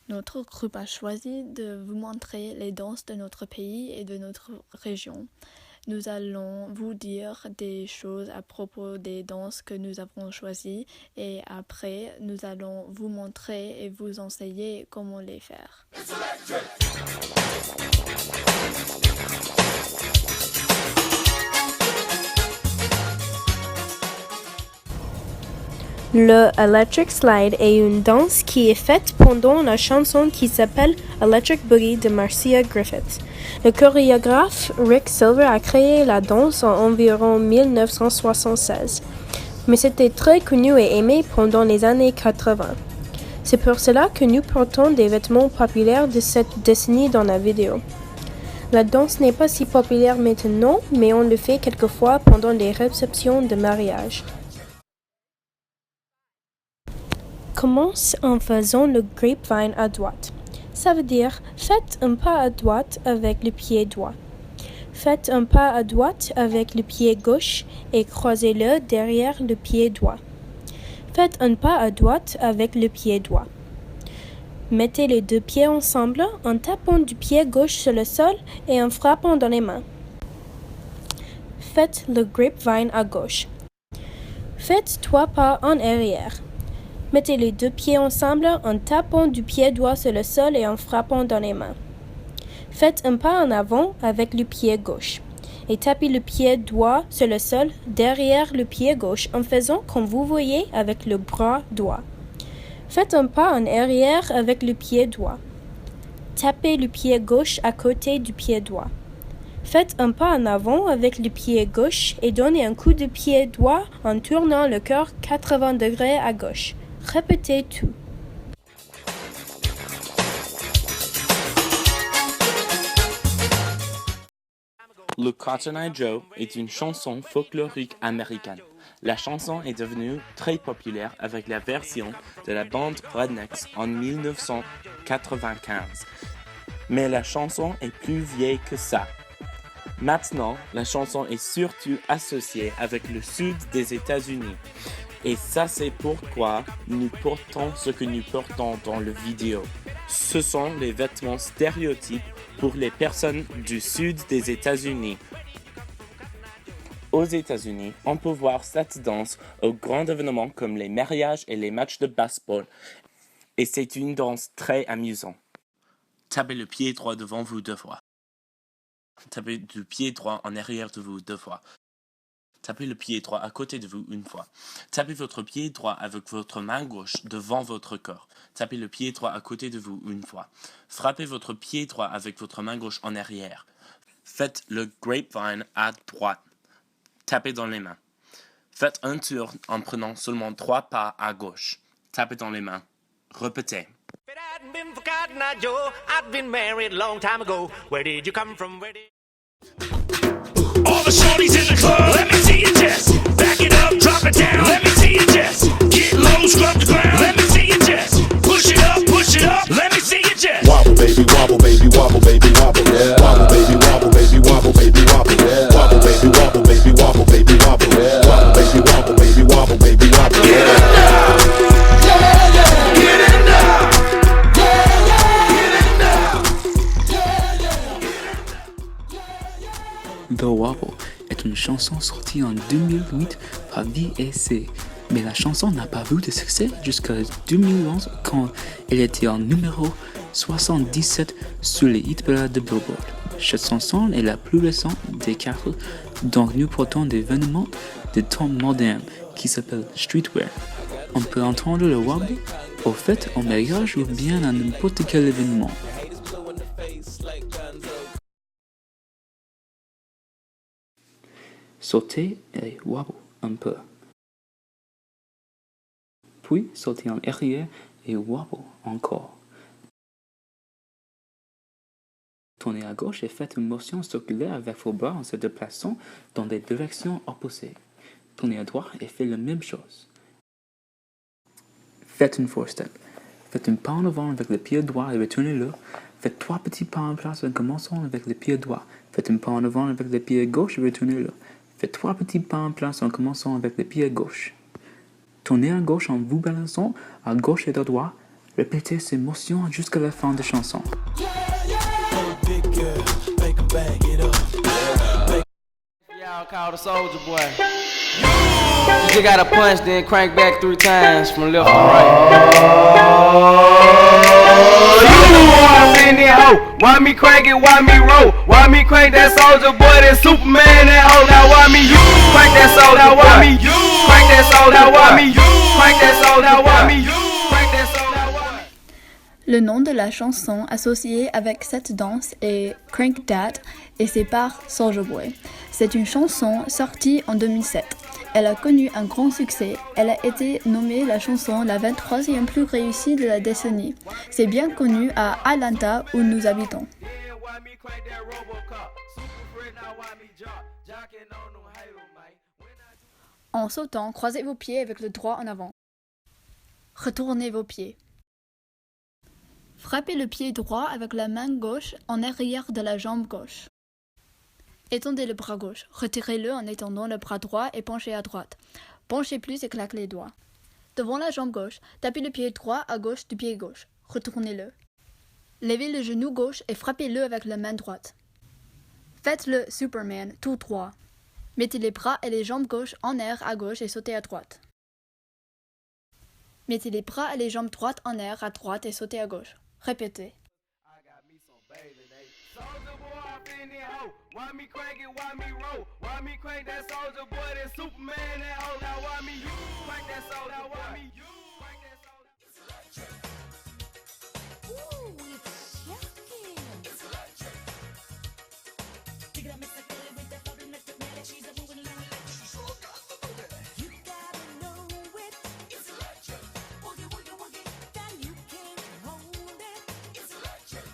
Notre groupe a choisi de vous montrer les danses de notre pays et de notre région. Nous allons vous dire des choses à propos des danses que nous avons choisies et après nous allons vous montrer et vous enseigner comment les faire. Le Electric Slide est une danse qui est faite pendant la chanson qui s'appelle Electric Boogie de Marcia Griffith. Le chorégraphe Rick Silver a créé la danse en environ 1976, mais c'était très connu et aimé pendant les années 80. C'est pour cela que nous portons des vêtements populaires de cette décennie dans la vidéo. La danse n'est pas si populaire maintenant, mais on le fait quelquefois pendant les réceptions de mariage. Commence en faisant le grapevine à droite. Ça veut dire faites un pas à droite avec le pied droit. Faites un pas à droite avec le pied gauche et croisez-le derrière le pied droit. Faites un pas à droite avec le pied droit. Mettez les deux pieds ensemble en tapant du pied gauche sur le sol et en frappant dans les mains. Faites le grapevine à gauche. Faites 3 pas en arrière. Mettez les deux pieds ensemble en tapant du pied droit sur le sol et en frappant dans les mains. Faites un pas en avant avec le pied gauche et tapez le pied droit sur le sol derrière le pied gauche en faisant comme vous voyez avec le bras droit. Faites un pas en arrière avec le pied droit. Tapez le pied gauche à côté du pied droit. Faites un pas en avant avec le pied gauche et donnez un coup de pied droit en tournant le corps 80 degrés à gauche. Répétez tout. Le Cotton Eye Joe est une chanson folklorique américaine. La chanson est devenue très populaire avec la version de la bande Rednecks en 1995. Mais la chanson est plus vieille que ça. Maintenant, la chanson est surtout associée avec le sud des États-Unis. Et ça, c'est pourquoi nous portons ce que nous portons dans la vidéo. Ce sont les vêtements stéréotypes pour les personnes du sud des États-Unis. Aux États-Unis, on peut voir cette danse aux grands événements comme les mariages et les matchs de baseball. Et c'est une danse très amusante. Tapez le pied droit devant vous 2 fois. Tapez le pied droit en arrière de vous 2 fois. Tapez le pied droit à côté de vous 1 fois. Tapez votre pied droit avec votre main gauche devant votre corps. Tapez le pied droit à côté de vous 1 fois. Frappez votre pied droit avec votre main gauche en arrière. Faites le grapevine à droite. Tapez dans les mains. Faites un tour en prenant seulement 3 pas à gauche. Tapez dans les mains. Répétez. If it hadn't been for Cotton Eye Joe, I'd been married a long time ago. Where did you come from? Where did... All the shorties in the club, let me see you just back it up, drop it down, let me see you just get low, scrub the ground, let me see you just push it up, let me see you just wobble baby, wobble baby, wobble baby, wobble, yeah. Wobble baby, wobble baby, wobble baby, wobble, yeah. Wobble baby, wobble baby, wobble baby, wobble, yeah. Wobble baby, wobble baby, wobble baby, wobble, get yeah. it now, yeah, yeah, get it now, yeah, yeah, get it now, yeah, yeah, get it now. The Wobble est une chanson sortie en 2008 par VSC, mais la chanson n'a pas eu de succès jusqu'à 2011 quand elle était en numéro 77 sur les hit-parades de Billboard. Cette chanson est la plus récente des 4, donc nous portons des vêtements de temps moderne qui s'appellent streetwear. On peut entendre le wobble au fait en mariage ou bien à n'importe quel événement. Sautez et wobble un peu. Puis sautez en arrière et wobble encore. Tournez à gauche et faites une motion circulaire avec vos bras en se déplaçant dans des directions opposées. Tournez à droite et faites la même chose. Faites une four step. Faites un pas en avant avec le pied droit et retournez-le. Faites 3 petits pas en place en commençant avec le pied droit. Faites un pas en avant avec le pied gauche et retournez-le. Faites 3 petits pas en place en commençant avec le pied gauche. Tournez à gauche en vous balançant à gauche et à droite Répétez ces motions jusqu'à la fin de la chanson. Y'all call the Soldier Boy. You just gotta punch, then crank back 3 times from left to right. In that hoe, why me crank it, why me roll? Why me crank that Soldier Boy, that Superman, that hoe? Now why me you crank that Soldier Boy? Why me you crank that Soldier? Why me you crank that Soldier? Why me you crank that Soldier? Le nom de la chanson associée avec cette danse est Crank That et c'est par Soulja Boy. C'est une chanson sortie en 2007. Elle a connu un grand succès. Elle a été nommée la chanson la 23e plus réussie de la décennie. C'est bien connu à Atlanta où nous habitons. En sautant, croisez vos pieds avec le droit en avant. Retournez vos pieds. Frappez le pied droit avec la main gauche en arrière de la jambe gauche. Étendez le bras gauche. Retirez-le en étendant le bras droit et penchez à droite. Penchez plus et claquez les doigts. Devant la jambe gauche, tapez le pied droit à gauche du pied gauche. Retournez-le. Levez le genou gauche et frappez-le avec la main droite. Faites le Superman tout droit. Mettez les bras et les jambes gauches en air à gauche et sautez à droite. Mettez les bras et les jambes droites en air à droite et sautez à gauche. Répétez. Why me crank it, why me roll? Why me crank that Soldier Boy, that Superman, that hoe? Now why me you crank that Soldier? Why me you crank that Soldier?